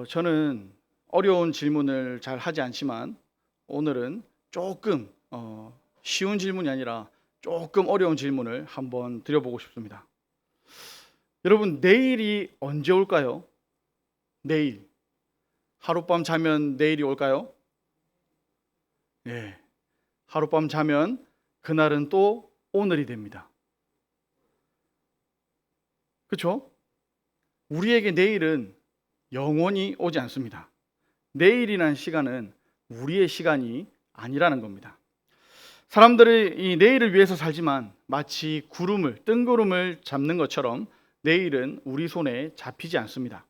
저는 어려운 질문을 잘 하지 않지만 오늘은 조금 쉬운 질문이 아니라 조금 어려운 질문을 한번 드려보고 싶습니다. 여러분, 내일이 언제 올까요? 내일. 하룻밤 자면 내일이 올까요? 예. 하룻밤 자면 그날은 또 오늘이 됩니다. 그렇죠? 우리에게 내일은 영원히 오지 않습니다. 내일이라는 시간은 우리의 시간이 아니라는 겁니다. 사람들이 이 내일을 위해서 살지만 마치 뜬구름을 잡는 것처럼 내일은 우리 손에 잡히지 않습니다.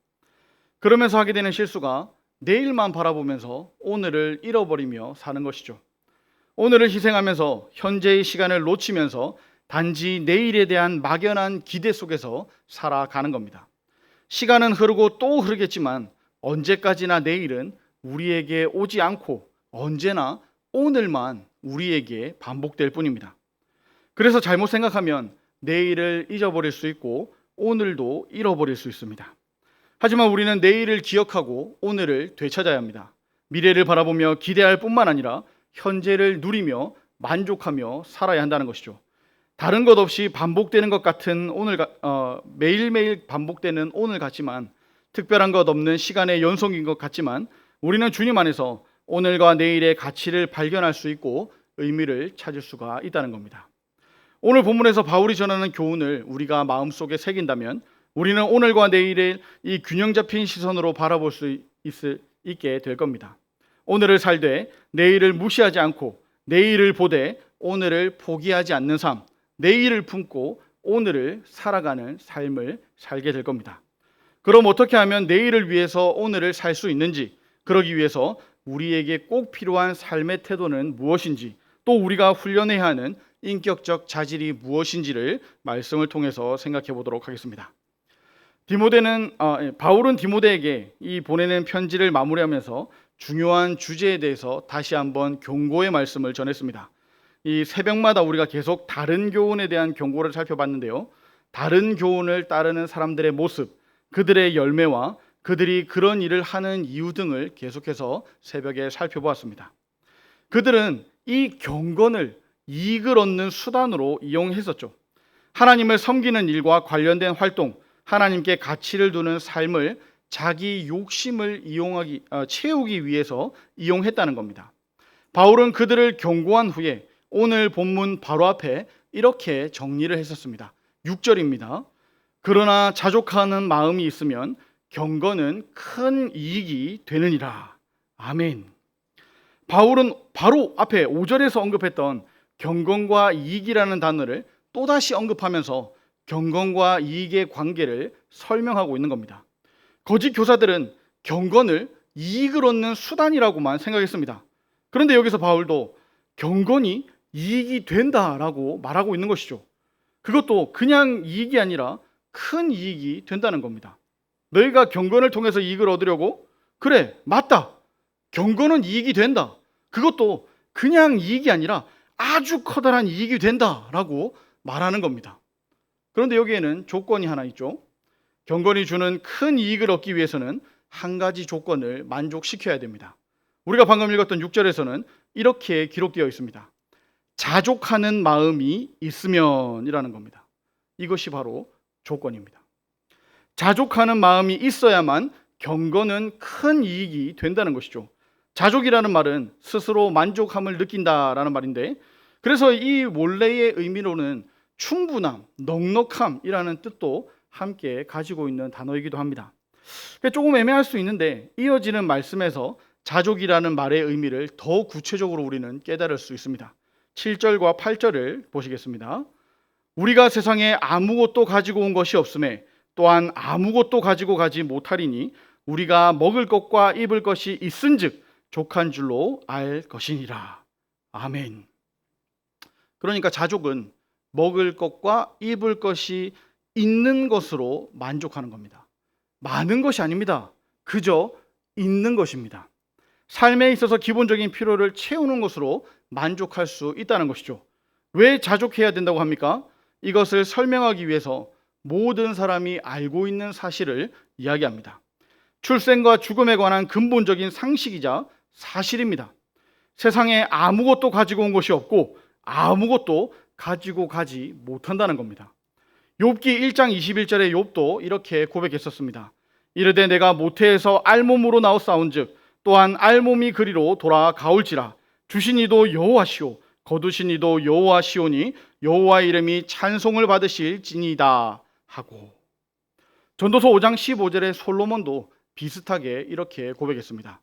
그러면서 하게 되는 실수가 내일만 바라보면서 오늘을 잃어버리며 사는 것이죠. 오늘을 희생하면서 현재의 시간을 놓치면서 단지 내일에 대한 막연한 기대 속에서 살아가는 겁니다. 시간은 흐르고 또 흐르겠지만 언제까지나 내일은 우리에게 오지 않고 언제나 오늘만 우리에게 반복될 뿐입니다. 그래서 잘못 생각하면 내일을 잊어버릴 수 있고 오늘도 잃어버릴 수 있습니다. 하지만 우리는 내일을 기억하고 오늘을 되찾아야 합니다. 미래를 바라보며 기대할 뿐만 아니라 현재를 누리며 만족하며 살아야 한다는 것이죠. 다른 것 없이 반복되는 것 같은 매일매일 반복되는 오늘 같지만, 특별한 것 없는 시간의 연속인 것 같지만, 우리는 주님 안에서 오늘과 내일의 가치를 발견할 수 있고 의미를 찾을 수가 있다는 겁니다. 오늘 본문에서 바울이 전하는 교훈을 우리가 마음속에 새긴다면 우리는 오늘과 내일의 이 균형 잡힌 시선으로 바라볼 수 있게 될 겁니다. 오늘을 살되 내일을 무시하지 않고, 내일을 보되 오늘을 포기하지 않는 삶, 내일을 품고 오늘을 살아가는 삶을 살게 될 겁니다. 그럼 어떻게 하면 내일을 위해서 오늘을 살 수 있는지, 그러기 위해서 우리에게 꼭 필요한 삶의 태도는 무엇인지, 또 우리가 훈련해야 하는 인격적 자질이 무엇인지를 말씀을 통해서 생각해 보도록 하겠습니다. 바울은 디모데에게 이 보내는 편지를 마무리하면서 중요한 주제에 대해서 다시 한번 경고의 말씀을 전했습니다. 이 새벽마다 우리가 계속 다른 교훈에 대한 경고를 살펴봤는데요. 다른 교훈을 따르는 사람들의 모습, 그들의 열매와 그들이 그런 일을 하는 이유 등을 계속해서 새벽에 살펴보았습니다. 그들은 이 경건을 이익을 얻는 수단으로 이용했었죠. 하나님을 섬기는 일과 관련된 활동, 하나님께 가치를 두는 삶을 자기 욕심을 채우기 위해서 이용했다는 겁니다. 바울은 그들을 경고한 후에 오늘 본문 바로 앞에 이렇게 정리를 했었습니다. 6절입니다. 그러나 자족하는 마음이 있으면 경건은 큰 이익이 되느니라. 아멘. 바울은 바로 앞에 5절에서 언급했던 경건과 이익이라는 단어를 또다시 언급하면서 경건과 이익의 관계를 설명하고 있는 겁니다. 거짓 교사들은 경건을 이익을 얻는 수단이라고만 생각했습니다. 그런데 여기서 바울도 경건이 이익이 된다라고 말하고 있는 것이죠. 그것도 그냥 이익이 아니라 큰 이익이 된다는 겁니다. 너희가 경건을 통해서 이익을 얻으려고? 그래, 맞다. 경건은 이익이 된다. 그것도 그냥 이익이 아니라 아주 커다란 이익이 된다라고 말하는 겁니다. 그런데 여기에는 조건이 하나 있죠. 경건이 주는 큰 이익을 얻기 위해서는 한 가지 조건을 만족시켜야 됩니다. 우리가 방금 읽었던 6절에서는 이렇게 기록되어 있습니다. 자족하는 마음이 있으면 이라는 겁니다. 이것이 바로 조건입니다. 자족하는 마음이 있어야만 경건은 큰 이익이 된다는 것이죠. 자족이라는 말은 스스로 만족함을 느낀다라는 말인데, 그래서 이 원래의 의미로는 충분함, 넉넉함이라는 뜻도 함께 가지고 있는 단어이기도 합니다. 조금 애매할 수 있는데 이어지는 말씀에서 자족이라는 말의 의미를 더 구체적으로 우리는 깨달을 수 있습니다. 7절과 8절을 보시겠습니다. 우리가 세상에 아무것도 가지고 온 것이 없음에 또한 아무것도 가지고 가지 못하리니 우리가 먹을 것과 입을 것이 있은즉 족한 줄로 알 것이니라. 아멘. 그러니까 자족은 먹을 것과 입을 것이 있는 것으로 만족하는 겁니다. 많은 것이 아닙니다. 그저 있는 것입니다. 삶에 있어서 기본적인 필요를 채우는 것으로 만족할 수 있다는 것이죠. 왜 자족해야 된다고 합니까? 이것을 설명하기 위해서 모든 사람이 알고 있는 사실을 이야기합니다. 출생과 죽음에 관한 근본적인 상식이자 사실입니다. 세상에 아무것도 가지고 온 것이 없고 아무것도 가지고 가지 못한다는 겁니다. 욥기 1장 21절에 욥도 이렇게 고백했었습니다. 이르되 내가 모태에서 알몸으로 나오사온즉 또한 알몸이 그리로 돌아가올지라. 주신 이도 여호와시오 거두신 이도 여호와시오니 여호와의 이름이 찬송을 받으실지니이다 하고, 전도서 5장 15절에 솔로몬도 비슷하게 이렇게 고백했습니다.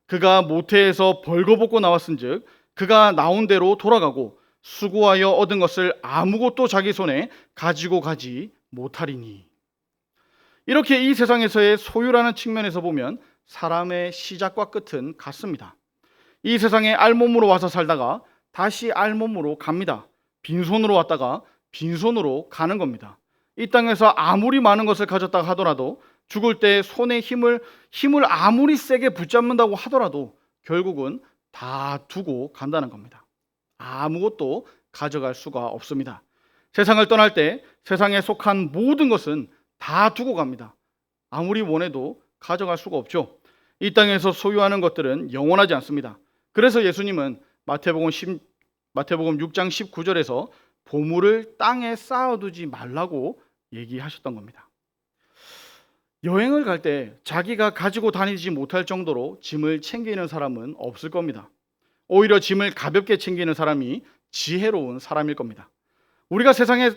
그가 모태에서 벌거벗고 나왔은즉 그가 나온 대로 돌아가고 수고하여 얻은 것을 아무것도 자기 손에 가지고 가지 못하리니. 이렇게 이 세상에서의 소유라는 측면에서 보면 사람의 시작과 끝은 같습니다. 이 세상에 알몸으로 와서 살다가 다시 알몸으로 갑니다. 빈손으로 왔다가 빈손으로 가는 겁니다. 이 땅에서 아무리 많은 것을 가졌다 하더라도 죽을 때 손에 힘을 아무리 세게 붙잡는다고 하더라도 결국은 다 두고 간다는 겁니다. 아무것도 가져갈 수가 없습니다. 세상을 떠날 때 세상에 속한 모든 것은 다 두고 갑니다. 아무리 원해도 가져갈 수가 없죠. 이 땅에서 소유하는 것들은 영원하지 않습니다. 그래서 예수님은 마태복음 6장 19절에서 보물을 땅에 쌓아두지 말라고 얘기하셨던 겁니다. 여행을 갈 때 자기가 가지고 다니지 못할 정도로 짐을 챙기는 사람은 없을 겁니다. 오히려 짐을 가볍게 챙기는 사람이 지혜로운 사람일 겁니다. 우리가 세상에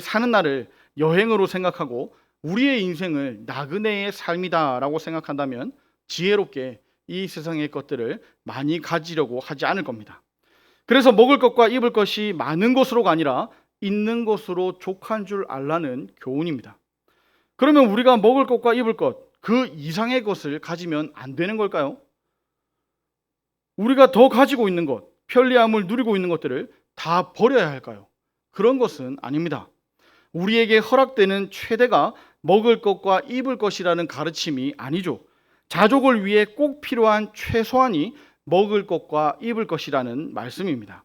사는 날을 여행으로 생각하고 우리의 인생을 나그네의 삶이다라고 생각한다면 지혜롭게 이 세상의 것들을 많이 가지려고 하지 않을 겁니다. 그래서 먹을 것과 입을 것이 많은 것으로가 아니라 있는 것으로 족한 줄 알라는 교훈입니다. 그러면 우리가 먹을 것과 입을 것, 그 이상의 것을 가지면 안 되는 걸까요? 우리가 더 가지고 있는 것, 편리함을 누리고 있는 것들을 다 버려야 할까요? 그런 것은 아닙니다. 우리에게 허락되는 최대가 먹을 것과 입을 것이라는 가르침이 아니죠. 자족을 위해 꼭 필요한 최소한이 먹을 것과 입을 것이라는 말씀입니다.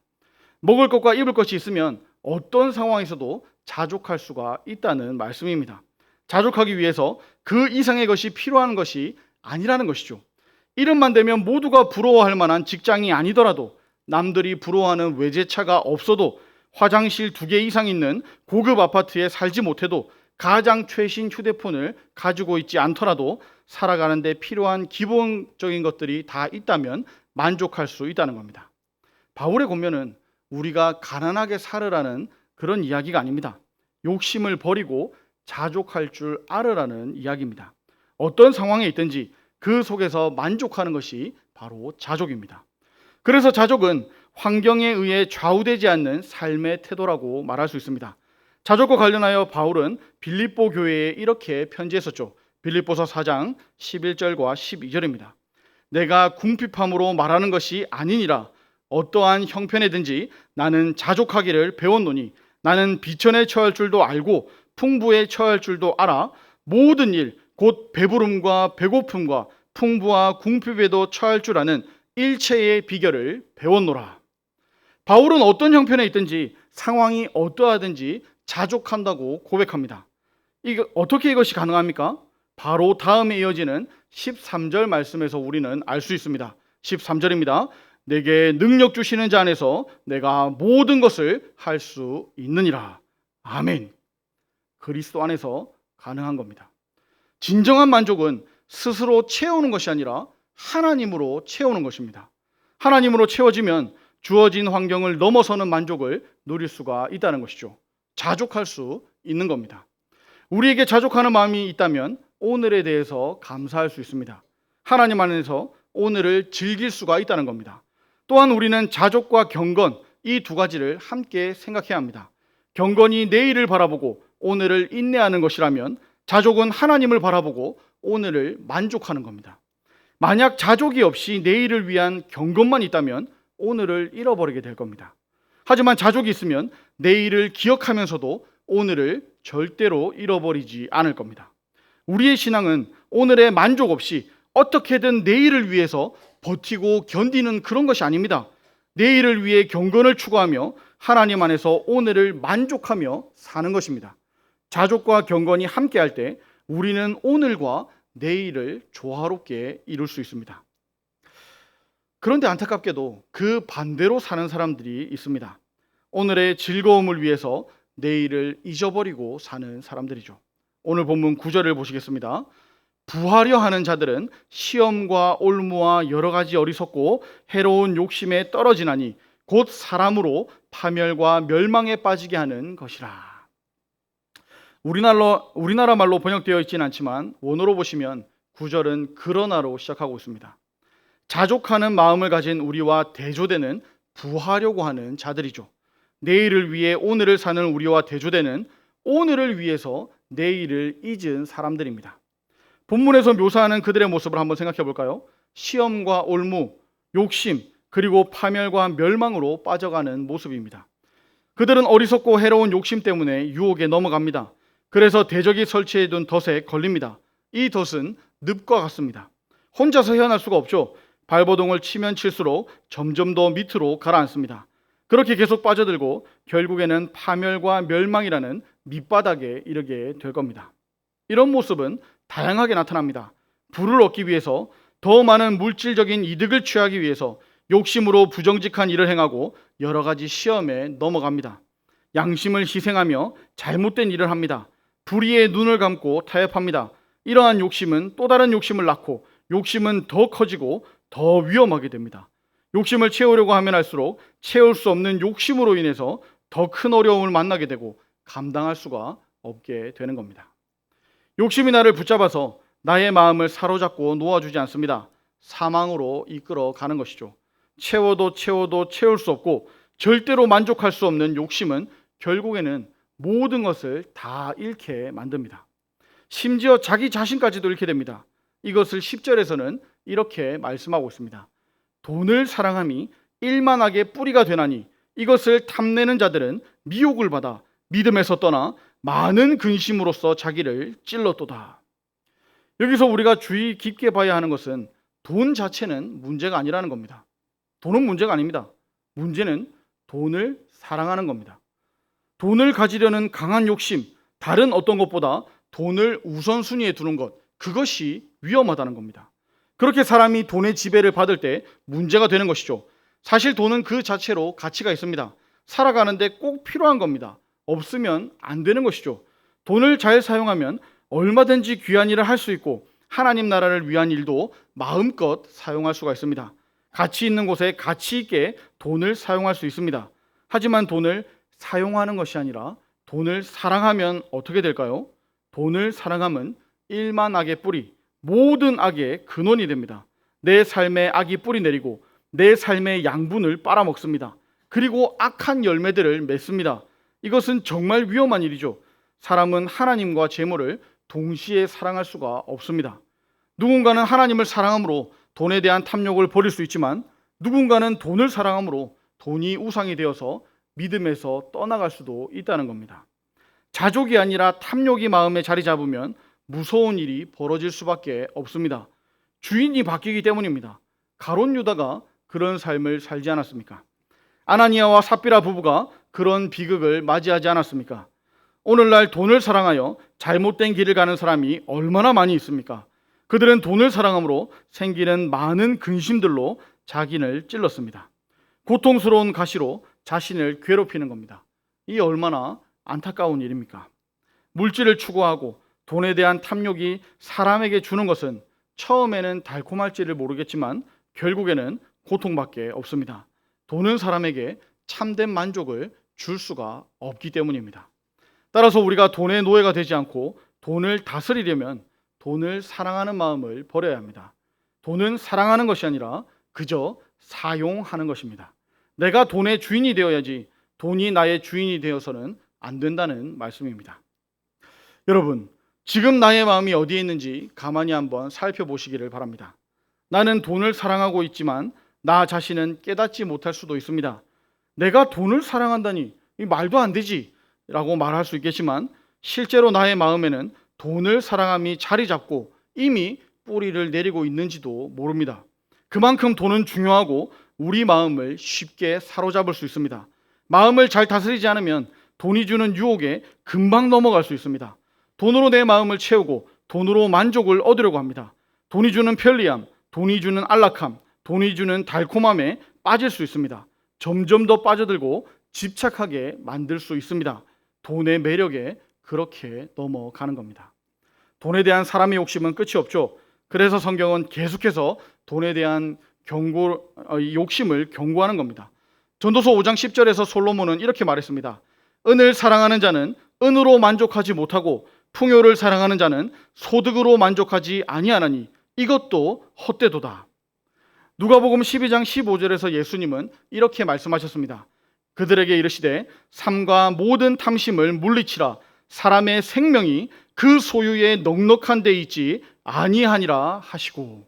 먹을 것과 입을 것이 있으면 어떤 상황에서도 자족할 수가 있다는 말씀입니다. 자족하기 위해서 그 이상의 것이 필요한 것이 아니라는 것이죠. 이름만 되면 모두가 부러워할 만한 직장이 아니더라도, 남들이 부러워하는 외제차가 없어도, 화장실 2개 이상 있는 고급 아파트에 살지 못해도, 가장 최신 휴대폰을 가지고 있지 않더라도 살아가는 데 필요한 기본적인 것들이 다 있다면 만족할 수 있다는 겁니다. 바울의 권면은 우리가 가난하게 살으라는 그런 이야기가 아닙니다. 욕심을 버리고 자족할 줄 알으라는 이야기입니다. 어떤 상황에 있든지 그 속에서 만족하는 것이 바로 자족입니다. 그래서 자족은 환경에 의해 좌우되지 않는 삶의 태도라고 말할 수 있습니다. 자족과 관련하여 바울은 빌립보 교회에 이렇게 편지했었죠. 빌립보서 4장 11절과 12절입니다. 내가 궁핍함으로 말하는 것이 아니니라. 어떠한 형편에든지 나는 자족하기를 배웠노니 나는 비천에 처할 줄도 알고 풍부에 처할 줄도 알아. 모든 일 곧 배부름과 배고픔과 풍부와 궁핍에도 처할 줄 아는 일체의 비결을 배웠노라. 바울은 어떤 형편에 있든지 상황이 어떠하든지 자족한다고 고백합니다. 어떻게 이것이 가능합니까? 바로 다음에 이어지는 13절 말씀에서 우리는 알 수 있습니다. 13절입니다. 내게 능력 주시는 자 안에서 내가 모든 것을 할 수 있느니라. 아멘. 그리스도 안에서 가능한 겁니다. 진정한 만족은 스스로 채우는 것이 아니라 하나님으로 채우는 것입니다. 하나님으로 채워지면 주어진 환경을 넘어서는 만족을 누릴 수가 있다는 것이죠. 자족할 수 있는 겁니다. 우리에게 자족하는 마음이 있다면 오늘에 대해서 감사할 수 있습니다. 하나님 안에서 오늘을 즐길 수가 있다는 겁니다. 또한 우리는 자족과 경건, 이 두 가지를 함께 생각해야 합니다. 경건이 내일을 바라보고 오늘을 인내하는 것이라면 자족은 하나님을 바라보고 오늘을 만족하는 겁니다. 만약 자족이 없이 내일을 위한 경건만 있다면 오늘을 잃어버리게 될 겁니다. 하지만 자족이 있으면 내일을 기억하면서도 오늘을 절대로 잃어버리지 않을 겁니다. 우리의 신앙은 오늘의 만족 없이 어떻게든 내일을 위해서 버티고 견디는 그런 것이 아닙니다. 내일을 위해 경건을 추구하며 하나님 안에서 오늘을 만족하며 사는 것입니다. 자족과 경건이 함께할 때 우리는 오늘과 내일을 조화롭게 이룰 수 있습니다. 그런데 안타깝게도 그 반대로 사는 사람들이 있습니다. 오늘의 즐거움을 위해서 내일을 잊어버리고 사는 사람들이죠. 오늘 본문 9절을 보시겠습니다. 부하려 하는 자들은 시험과 올무와 여러 가지 어리석고 해로운 욕심에 떨어지나니 곧 사람으로 파멸과 멸망에 빠지게 하는 것이라. 우리나라 말로 번역되어 있지는 않지만 원어로 보시면 9절은 그러나로 시작하고 있습니다. 자족하는 마음을 가진 우리와 대조되는 부하려고 하는 자들이죠. 내일을 위해 오늘을 사는 우리와 대조되는 오늘을 위해서 내일을 잊은 사람들입니다. 본문에서 묘사하는 그들의 모습을 한번 생각해 볼까요? 시험과 올무, 욕심, 그리고 파멸과 멸망으로 빠져가는 모습입니다. 그들은 어리석고 해로운 욕심 때문에 유혹에 넘어갑니다. 그래서 대적이 설치해둔 덫에 걸립니다. 이 덫은 늪과 같습니다. 혼자서 헤어날 수가 없죠. 발버둥을 치면 칠수록 점점 더 밑으로 가라앉습니다. 그렇게 계속 빠져들고 결국에는 파멸과 멸망이라는 밑바닥에 이르게 될 겁니다. 이런 모습은 다양하게 나타납니다. 부를 얻기 위해서, 더 많은 물질적인 이득을 취하기 위해서 욕심으로 부정직한 일을 행하고 여러 가지 시험에 넘어갑니다. 양심을 희생하며 잘못된 일을 합니다. 불의의 눈을 감고 타협합니다. 이러한 욕심은 또 다른 욕심을 낳고 욕심은 더 커지고 더 위험하게 됩니다. 욕심을 채우려고 하면 할수록 채울 수 없는 욕심으로 인해서 더 큰 어려움을 만나게 되고 감당할 수가 없게 되는 겁니다. 욕심이 나를 붙잡아서 나의 마음을 사로잡고 놓아주지 않습니다. 사망으로 이끌어 가는 것이죠. 채워도 채울 수 없고 절대로 만족할 수 없는 욕심은 결국에는 모든 것을 다 잃게 만듭니다. 심지어 자기 자신까지도 잃게 됩니다. 이것을 10절에서는 이렇게 말씀하고 있습니다. 돈을 사랑함이 일만하게 뿌리가 되나니 이것을 탐내는 자들은 미혹을 받아 믿음에서 떠나 많은 근심으로써 자기를 찔렀도다. 여기서 우리가 주의 깊게 봐야 하는 것은 돈 자체는 문제가 아니라는 겁니다. 돈은 문제가 아닙니다. 문제는 돈을 사랑하는 겁니다. 돈을 가지려는 강한 욕심, 다른 어떤 것보다 돈을 우선순위에 두는 것, 그것이 위험하다는 겁니다. 그렇게 사람이 돈의 지배를 받을 때 문제가 되는 것이죠. 사실 돈은 그 자체로 가치가 있습니다. 살아가는데 꼭 필요한 겁니다. 없으면 안 되는 것이죠. 돈을 잘 사용하면 얼마든지 귀한 일을 할 수 있고 하나님 나라를 위한 일도 마음껏 사용할 수가 있습니다. 가치 있는 곳에 가치 있게 돈을 사용할 수 있습니다. 하지만 돈을 사용하는 것이 아니라 돈을 사랑하면 어떻게 될까요? 돈을 사랑하면 일만 악의 뿌리, 모든 악의 근원이 됩니다. 내 삶에 악이 뿌리 내리고 내 삶의 양분을 빨아먹습니다. 그리고 악한 열매들을 맺습니다. 이것은 정말 위험한 일이죠. 사람은 하나님과 재물을 동시에 사랑할 수가 없습니다. 누군가는 하나님을 사랑함으로 돈에 대한 탐욕을 버릴 수 있지만 누군가는 돈을 사랑함으로 돈이 우상이 되어서 믿음에서 떠나갈 수도 있다는 겁니다. 자족이 아니라 탐욕이 마음에 자리 잡으면 무서운 일이 벌어질 수밖에 없습니다. 주인이 바뀌기 때문입니다. 가룟 유다가 그런 삶을 살지 않았습니까? 아나니아와 삽비라 부부가 그런 비극을 맞이하지 않았습니까? 오늘날 돈을 사랑하여 잘못된 길을 가는 사람이 얼마나 많이 있습니까? 그들은 돈을 사랑함으로 생기는 많은 근심들로 자기를 찔렀습니다. 고통스러운 가시로 자신을 괴롭히는 겁니다. 이 얼마나 안타까운 일입니까? 물질을 추구하고 돈에 대한 탐욕이 사람에게 주는 것은 처음에는 달콤할지를 모르겠지만 결국에는 고통밖에 없습니다. 돈은 사람에게 참된 만족을 줄 수가 없기 때문입니다. 따라서 우리가 돈의 노예가 되지 않고 돈을 다스리려면 돈을 사랑하는 마음을 버려야 합니다. 돈은 사랑하는 것이 아니라 그저 사용하는 것입니다. 내가 돈의 주인이 되어야지 돈이 나의 주인이 되어서는 안 된다는 말씀입니다. 여러분, 지금 나의 마음이 어디에 있는지 가만히 한번 살펴보시기를 바랍니다. 나는 돈을 사랑하고 있지만 나 자신은 깨닫지 못할 수도 있습니다. 내가 돈을 사랑한다니 이 말도 안 되지 라고 말할 수 있겠지만 실제로 나의 마음에는 돈을 사랑함이 자리 잡고 이미 뿌리를 내리고 있는지도 모릅니다. 그만큼 돈은 중요하고 우리 마음을 쉽게 사로잡을 수 있습니다. 마음을 잘 다스리지 않으면 돈이 주는 유혹에 금방 넘어갈 수 있습니다. 돈으로 내 마음을 채우고 돈으로 만족을 얻으려고 합니다. 돈이 주는 편리함, 돈이 주는 안락함, 돈이 주는 달콤함에 빠질 수 있습니다. 점점 더 빠져들고 집착하게 만들 수 있습니다. 돈의 매력에 그렇게 넘어가는 겁니다. 돈에 대한 사람의 욕심은 끝이 없죠. 그래서 성경은 계속해서 돈에 대한 욕심을 경고하는 겁니다. 전도서 5장 10절에서 솔로몬은 이렇게 말했습니다. 은을 사랑하는 자는 은으로 만족하지 못하고 풍요를 사랑하는 자는 소득으로 만족하지 아니하나니 이것도 헛되도다. 누가복음 12장 15절에서 예수님은 이렇게 말씀하셨습니다. 그들에게 이르시되 삶과 모든 탐심을 물리치라. 사람의 생명이 그 소유에 넉넉한 데 있지 아니하니라 하시고,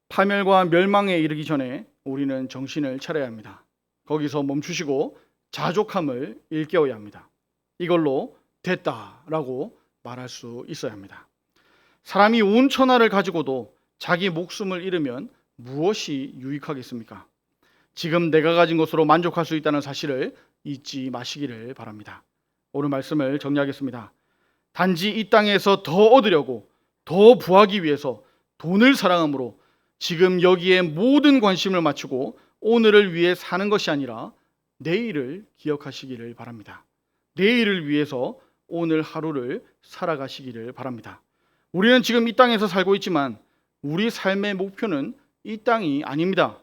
파멸과 멸망에 이르기 전에 우리는 정신을 차려야 합니다. 거기서 멈추시고 자족함을 일깨워야 합니다. 이걸로 됐다라고 말할 수 있어야 합니다. 사람이 온 천하를 가지고도 자기 목숨을 잃으면 무엇이 유익하겠습니까? 지금 내가 가진 것으로 만족할 수 있다는 사실을 잊지 마시기를 바랍니다. 오늘 말씀을 정리하겠습니다. 단지 이 땅에서 더 얻으려고, 더 부하기 위해서 돈을 사랑함으로 지금 여기에 모든 관심을 맞추고 오늘을 위해 사는 것이 아니라 내일을 기억하시기를 바랍니다. 내일을 위해서 오늘 하루를 살아가시기를 바랍니다. 우리는 지금 이 땅에서 살고 있지만 우리 삶의 목표는 이 땅이 아닙니다.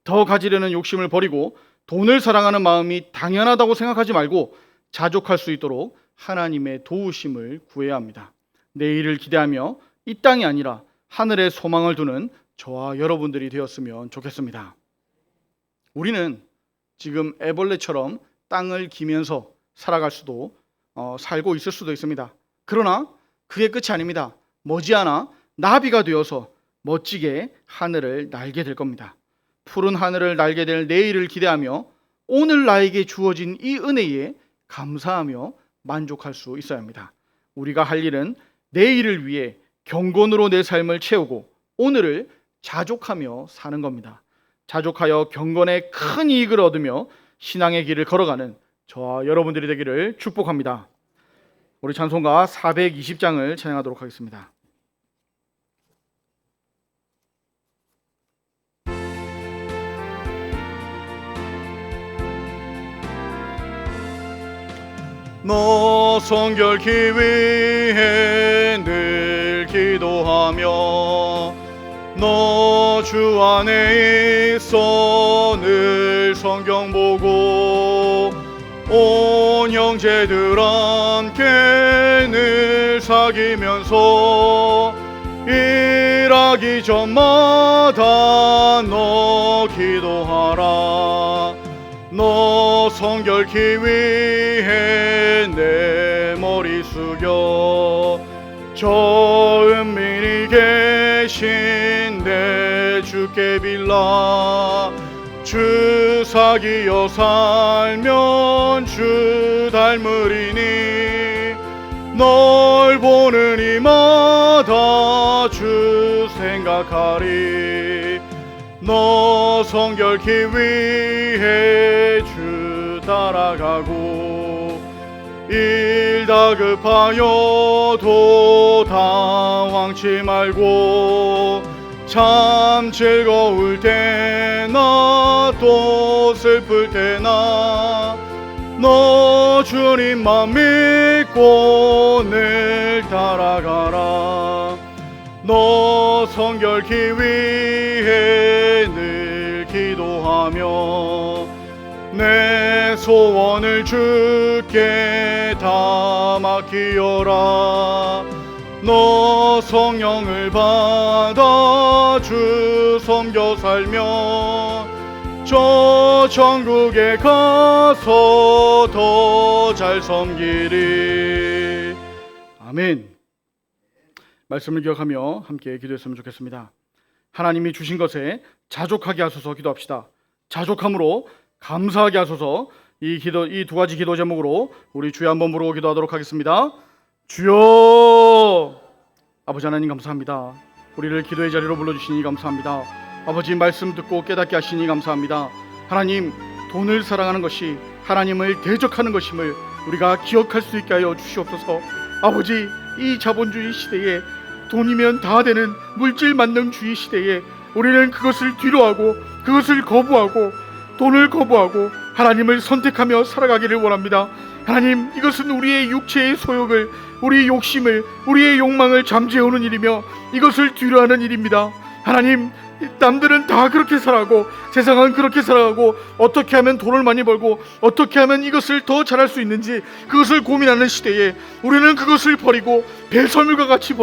더 가지려는 욕심을 버리고 돈을 사랑하는 마음이 당연하다고 생각하지 말고 자족할 수 있도록 하나님의 도우심을 구해야 합니다. 내일을 기대하며 이 땅이 아니라 하늘에 소망을 두는 저와 여러분들이 되었으면 좋겠습니다. 우리는 지금 애벌레처럼 땅을 기면서 살아갈 수도 살고 있을 수도 있습니다. 그러나 그게 끝이 아닙니다. 머지않아 나비가 되어서 멋지게 하늘을 날게 될 겁니다. 푸른 하늘을 날게 될 내일을 기대하며 오늘 나에게 주어진 이 은혜에 감사하며 만족할 수 있어야 합니다. 우리가 할 일은 내일을 위해 경건으로 내 삶을 채우고 오늘을 자족하며 사는 겁니다. 자족하여 경건에 큰 이익을 얻으며 신앙의 길을 걸어가는 저와 여러분들이 되기를 축복합니다. 우리 찬송가 420장을 찬양하도록 하겠습니다. 너 성결케 위해 늘 기도하며 너 주 안에 있어 늘 성경 보고 온 형제들 함께 늘 사귀면서 일하기 전마다 너 기도하라. 너 성결케 위해 내 머리 숙여 저 은밀히 계신 내 주께 빌라. 주 사귀어 살면 주 닮으리니 널 보는 이마다 주 생각하리. 너 성결케 위해 주 따라가고 일 다급하여도 당황치 말고 참 즐거울 때나 또 슬플 때나 너 주님만 믿고 늘 따라가라. 너 성결케 위해 늘 기도하며 내 소원을 주께 다 맡기어라. 너 성령을 받아 주 섬겨 살며 저 천국에 가서 더 잘 섬기리. 아멘. 말씀을 기억하며 함께 기도했으면 좋겠습니다. 하나님이 주신 것에 자족하게 하소서 기도합시다. 자족함으로 감사하게 하소서. 이 두 가지 기도 제목으로 우리 주여 한번 부르고 기도하도록 하겠습니다. 주여. 아버지 하나님 감사합니다. 우리를 기도의 자리로 불러주시니 감사합니다. 아버지 말씀 듣고 깨닫게 하시니 감사합니다. 하나님, 돈을 사랑하는 것이 하나님을 대적하는 것임을 우리가 기억할 수 있게 하여 주시옵소서. 아버지, 이 자본주의 시대에, 돈이면 다 되는 물질 만능주의 시대에 우리는 그것을 뒤로하고 그것을 거부하고 돈을 거부하고 하나님을 선택하며 살아가기를 원합니다. 하나님, 이것은 우리의 육체의 소욕을, 우리의 욕심을, 우리의 욕망을 잠재우는 일이며 이것을 뒤로하는 일입니다. 하나님, 남들은 다 그렇게 살아가고 세상은 그렇게 살아가고 어떻게 하면 돈을 많이 벌고 어떻게 하면 이것을 더 잘할 수 있는지 그것을 고민하는 시대에 우리는 그것을 버리고 배설물과 같이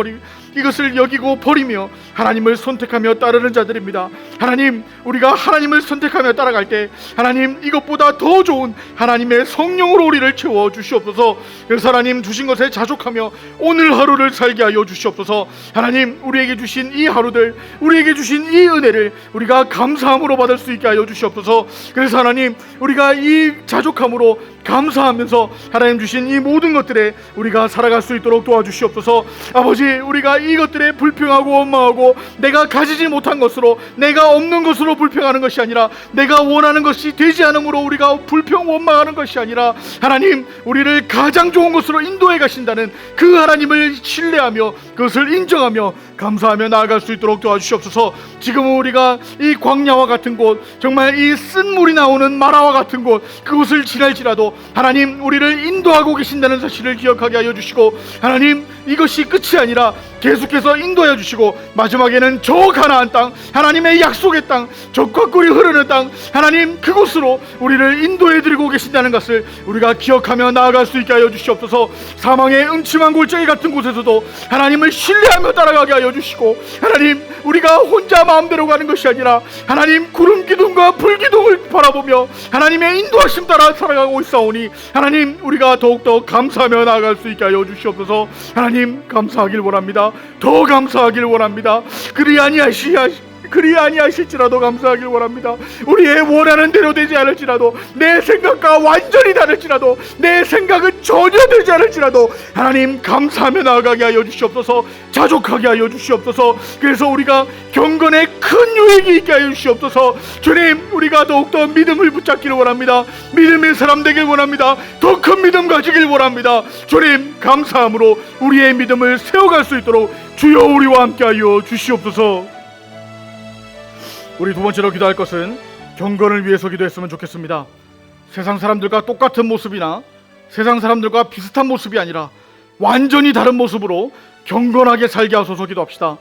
이것을 여기고 버리며 하나님을 선택하며 따르는 자들입니다. 하나님, 우리가 하나님을 선택하며 따라갈 때 하나님, 이것보다 더 좋은 하나님의 성령으로 우리를 채워 주시옵소서. 그래서 하나님 주신 것에 자족하며 오늘 하루를 살게 하여 주시옵소서. 하나님, 우리에게 주신 이 하루들, 우리에게 주신 이 은혜를 우리가 감사함으로 받을 수 있게 하여 주시옵소서. 그래서 하나님, 우리가 이 자족함으로 감사하면서 하나님 주신 이 모든 것들에 우리가 살아갈 수 있도록 도와주시옵소서. 아버지, 우리가 이것들에 불평하고 원망하고 내가 가지지 못한 것으로, 내가 없는 것으로 불평하는 것이 아니라, 내가 원하는 것이 되지 않으므로 우리가 불평 원망하는 것이 아니라, 하나님, 우리를 가장 좋은 것으로 인도해 가신다는 그 하나님을 신뢰하며 그것을 인정하며 감사하며 나아갈 수 있도록 도와주시옵소서. 지금 우리가 이 광야와 같은 곳, 정말 이 쓴물이 나오는 마라와 같은 곳, 그곳을 지날지라도 하나님, 우리를 인도하고 계신다는 사실을 기억하게 하여 주시고, 하나님, 이것이 끝이 아니라 계속해서 인도하여 주시고 마지막에는 저 가나안 땅, 하나님의 약속의 땅, 젖과 꿀이 흐르는 땅, 하나님, 그곳으로 우리를 인도해 드리고 계신다는 것을 우리가 기억하며 나아갈 수 있게 하여 주시옵소서. 사망의 음침한 골짜기 같은 곳에서도 하나님을 신뢰하며 따라가게 하여 주시고, 하나님, 우리가 혼자 마음대로 가는 것이 아니라 하나님, 구름 기둥과 불 기둥을 바라보며 하나님의 인도하심 따라 살아가고 있사오니 하나님, 우리가 더욱더 감사하며 나아갈 수 있게 하여 주시옵소서. 하나님, 감사하길 원합니다. 더 감사하길 원합니다. 그리 아니하실지라도 감사하길 원합니다. 우리의 원하는 대로 되지 않을지라도, 내 생각과 완전히 다를지라도, 내 생각은 전혀 되지 않을지라도 하나님, 감사하며 나아가게 하여 주시옵소서. 자족하게 하여 주시옵소서. 그래서 우리가 경건에 큰 유익이 있게 하여 주시옵소서. 주님, 우리가 더욱더 믿음을 붙잡기를 원합니다. 믿음의 사람 되길 원합니다. 더 큰 믿음 가지길 원합니다. 주님, 감사함으로 우리의 믿음을 세워갈 수 있도록 주여 우리와 함께 하여 주시옵소서. 우리 두 번째로 기도할 것은 경건을 위해서 기도했으면 좋겠습니다. 세상 사람들과 똑같은 모습이나 세상 사람들과 비슷한 모습이 아니라 완전히 다른 모습으로 경건하게 살게 하소서 기도합시다.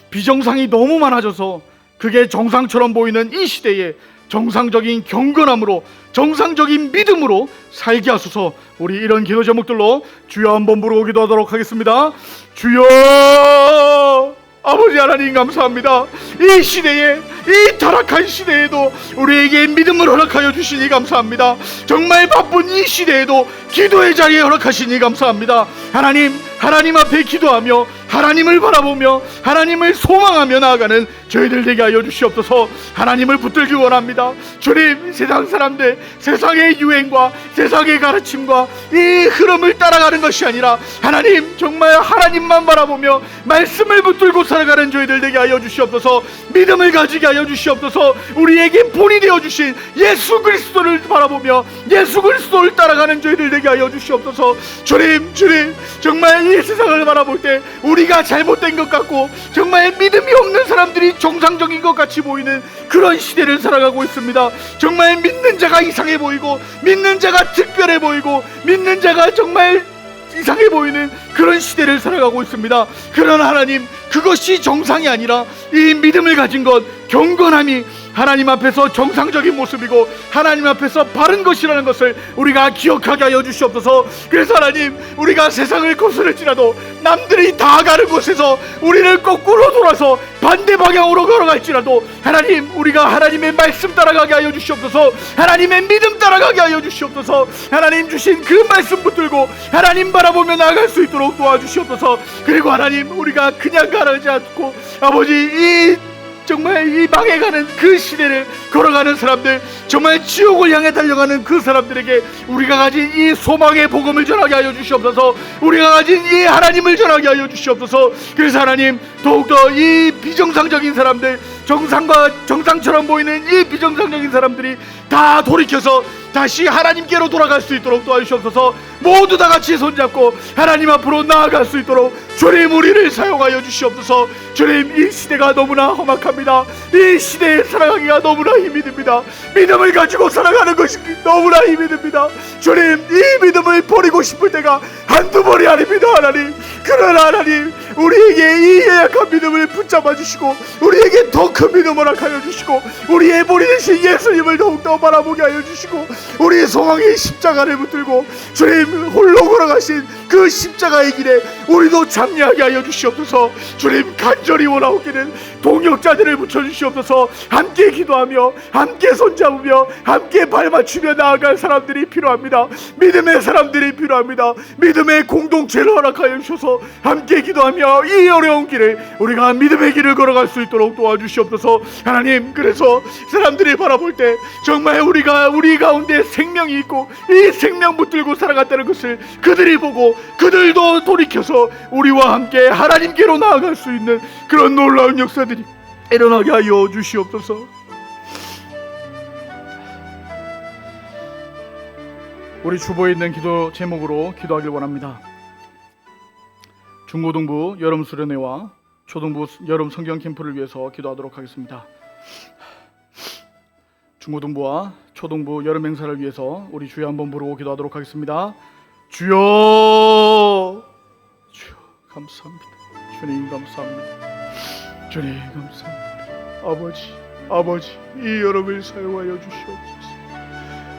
비정상이 너무 많아져서 그게 정상처럼 보이는 이 시대에 정상적인 경건함으로, 정상적인 믿음으로 살게 하소서. 우리 이런 기도 제목들로 주여 한번 부르고 기도하도록 하겠습니다. 주여, 아버지 하나님, 감사합니다. 이 시대에, 이 타락한 시대에도 우리에게 믿음을 허락하여 주시니 감사합니다. 정말 바쁜 이 시대에도 기도의 자리에 허락하시니 감사합니다. 하나님 앞에 기도하며 하나님을 바라보며 하나님을 소망하며 나아가는 저희들 되게 하여 주시옵소서. 하나님을 붙들기 원합니다. 주님, 세상 사람들, 세상의 유행과 세상의 가르침과 이 흐름을 따라가는 것이 아니라 하나님, 정말 하나님만 바라보며 말씀을 붙들고 살아가는 저희들 되게 하여 주시옵소서. 믿음을 가지게 하여 주시옵소서. 우리에게 본이 되어 주신 예수 그리스도를 바라보며 예수 그리스도를 따라가는 저희들 되게 하여 주시옵소서. 주님, 정말 이 세상을 바라볼 때 우리가 잘못된 것 같고 정말 믿음이 없는 사람들이 정상적인 것 같이 보이는 그런 시대를 살아가고 있습니다. 정말 믿는 자가 이상해 보이고, 믿는 자가 특별해 보이고, 믿는 자가 정말 이상해 보이는 그런 시대를 살아가고 있습니다. 그러나 하나님, 그것이 정상이 아니라 이 믿음을 가진 것, 경건함이 하나님 앞에서 정상적인 모습이고 하나님 앞에서 바른 것이라는 것을 우리가 기억하게 하여 주시옵소서. 그래서 하나님, 우리가 세상을 거스를지라도 남들이 다 가는 곳에서 우리를 거꾸로 돌아서 반대 방향으로 걸어갈지라도 하나님, 우리가 하나님의 말씀 따라가게 하여 주시옵소서. 하나님의 믿음 따라가게 하여 주시옵소서. 하나님 주신 그 말씀 붙들고 하나님 바라보며 나아갈 수 있도록 도와주시옵소서. 그리고 하나님, 우리가 그냥 가지 않고 아버지, 정말 이 망해가는 그 시대를 걸어가는 사람들, 정말 지옥을 향해 달려가는 그 사람들에게 우리가 가진 이 소망의 복음을 전하게 하여 주시옵소서. 우리가 가진 이 하나님을 전하게 하여 주시옵소서. 그래서 하나님, 더욱더 이 비정상적인 사람들, 정상처럼 보이는 이 비정상적인 사람들이 다 돌이켜서 다시 하나님께로 돌아갈 수 있도록 도와주시옵소서. 모두 다 같이 손잡고 하나님 앞으로 나아갈 수 있도록 주님 우리를 사용하여 주시옵소서. 주님, 이 시대가 너무나 험악합니다. 이 시대에 살아가기가 너무나 힘이 듭니다. 믿음을 가지고 살아가는 것이 너무나 힘이 듭니다. 주님, 이 믿음을 버리고 싶을 때가 한두 번이 아닙니다. 하나님, 그러나 하나님, 우리에게 이 연약한 믿음을 붙잡아 주시고 우리에게 더 큰 믿음을 허락하여 주시고 우리의 본이 되신 예수님을 더욱더 바라보게 하여 주시고 우리의 소망의 십자가를 붙들고 주님 홀로 걸어가신 그 십자가의 길에 우리도 참여하게 하여 주시옵소서. 주님, 간절히 원하옵기는 동역자들을 붙여주시옵소서. 함께 기도하며 함께 손잡으며 함께 발맞추며 나아갈 사람들이 필요합니다. 믿음의 사람들이 필요합니다. 믿음의 공동체를 허락하여 주셔서 함께 기도하며 이 어려운 길을 우리가 믿음의 길을 걸어갈 수 있도록 도와주시옵소서. 하나님, 그래서 사람들이 바라볼 때 정말 우리 가운데 생명이 있고 이 생명 붙들고 살아갔다는 것을 그들이 보고 그들도 돌이켜서 우리와 함께 하나님께로 나아갈 수 있는 그런 놀라운 역사들이 일어나게 하여 주시옵소서. 우리 주보에 있는 기도 제목으로 기도하길 원합니다. 중고등부 여름 수련회와 초등부 여름 성경 캠프를 위해서 기도하도록 하겠습니다. 중고등부와 초등부 여름 행사를 위해서 우리 주여 한번 부르고 기도하도록 하겠습니다. 주여, 주여 감사합니다. 주님 감사합니다. 주님 감사합니다. 아버지 이 여름을 사용하여 주시옵소서.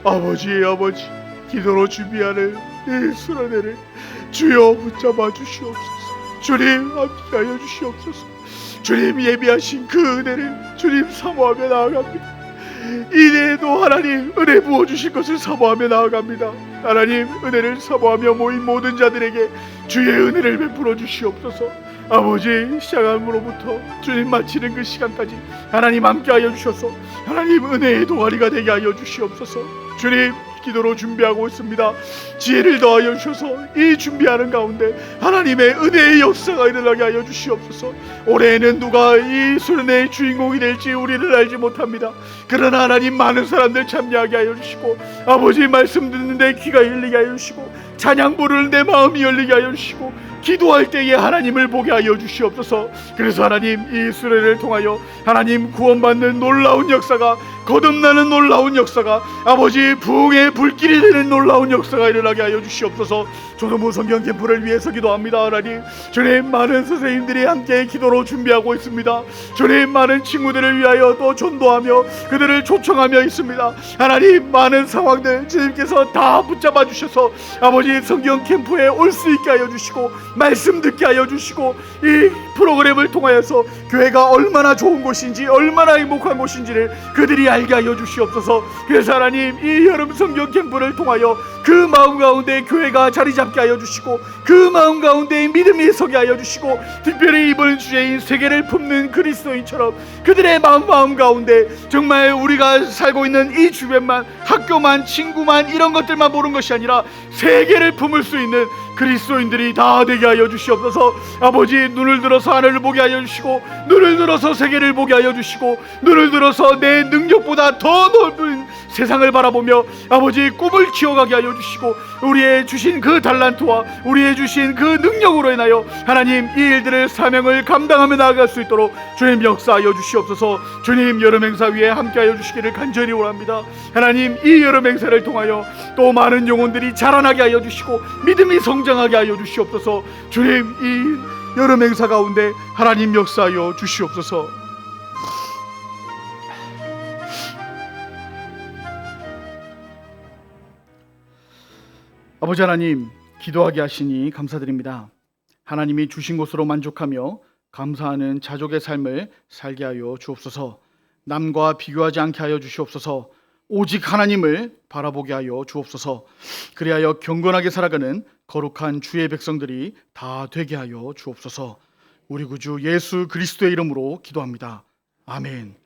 아버지 기도로 준비하는 이 수련회를 주여 붙잡아 주시옵소서. 주님 함께하여 주시옵소서. 주님 예비하신 그 은혜를 주님 사모하며 나아갑니다. 이내에도 하나님 은혜 부어주실 것을 사모하며 나아갑니다. 하나님, 은혜를 사모하며 모인 모든 자들에게 주의 은혜를 베풀어 주시옵소서. 아버지, 시작함으로부터 주님 마치는 그 시간까지 하나님 함께하여 주셔서 하나님 은혜의 동아리가 되게 하여 주시옵소서. 주님, 기도로 준비하고 있습니다. 지혜를 더하여 주셔서 이 준비하는 가운데 하나님의 은혜의 역사가 일어나게 하여 주시옵소서. 올해에는 누가 이 수련회의 주인공이 될지 우리를 알지 못합니다. 그러나 하나님, 많은 사람들 참여하게 하여 주시고 아버지 말씀 듣는데 귀가 열리게 하여 주시고 찬양 부르는데 마음이 열리게 하여 주시고 기도할 때에 하나님을 보게 하여 주시옵소서. 그래서 하나님, 이 수련회를 통하여 하나님 구원받는 놀라운 역사가, 거듭나는 놀라운 역사가, 아버지 부흥의 불길이 되는 놀라운 역사가 일어나게 하여 주시옵소서. 초등부 성경 캠프를 위해서 기도합니다. 하나님, 주님, 많은 선생님들이 함께 기도로 준비하고 있습니다. 주님, 많은 친구들을 위하여 또 전도하며 그들을 초청하며 있습니다. 하나님, 많은 상황들 주님께서 다 붙잡아 주셔서 아버지 성경 캠프에 올 수 있게 하여 주시고 말씀 듣게 하여 주시고 이 프로그램을 통하여서 교회가 얼마나 좋은 곳인지 얼마나 행복한 곳인지를 그들이 알게 하여 주시옵소서. 그래서 하나님, 이 여름 성경 캠프를 통하여 그 마음 가운데 교회가 자리 잡게 하여 주시고 그 마음 가운데 믿음이 서게 하여 주시고 특별히 이번 주제인 세계를 품는 그리스도인처럼 그들의 마음 가운데 정말 우리가 살고 있는 이 주변만, 학교만, 친구만, 이런 것들만 보는 것이 아니라 세계를 품을 수 있는 그리스도인들이 다 되게 하여 주시옵소서. 아버지, 눈을 들어서 하늘을 보게 하여 주시고 눈을 들어서 세계를 보게 하여 주시고 눈을 들어서 내 능력보다 더 넓은 세상을 바라보며 아버지 꿈을 키워가게 하여 주시고 우리의 주신 그 달란트와 우리의 주신 그 능력으로 인하여 하나님, 이 일들을 사명을 감당하며 나아갈 수 있도록 주님 역사하여 주시옵소서. 주님, 여름 행사 위에 함께하여 주시기를 간절히 원합니다. 하나님, 이 여름 행사를 통하여 또 많은 영혼들이 자라나게 하여 주시고 믿음이 성장하게 하여 주시옵소서. 주님, 이 여름 행사 가운데 하나님 역사하여 주시옵소서. 아버지 하나님, 기도하게 하시니 감사드립니다. 하나님이 주신 것으로 만족하며 감사하는 자족의 삶을 살게 하여 주옵소서. 남과 비교하지 않게 하여 주시옵소서. 오직 하나님을 바라보게 하여 주옵소서. 그리하여 경건하게 살아가는 거룩한 주의 백성들이 다 되게 하여 주옵소서. 우리 구주 예수 그리스도의 이름으로 기도합니다. 아멘.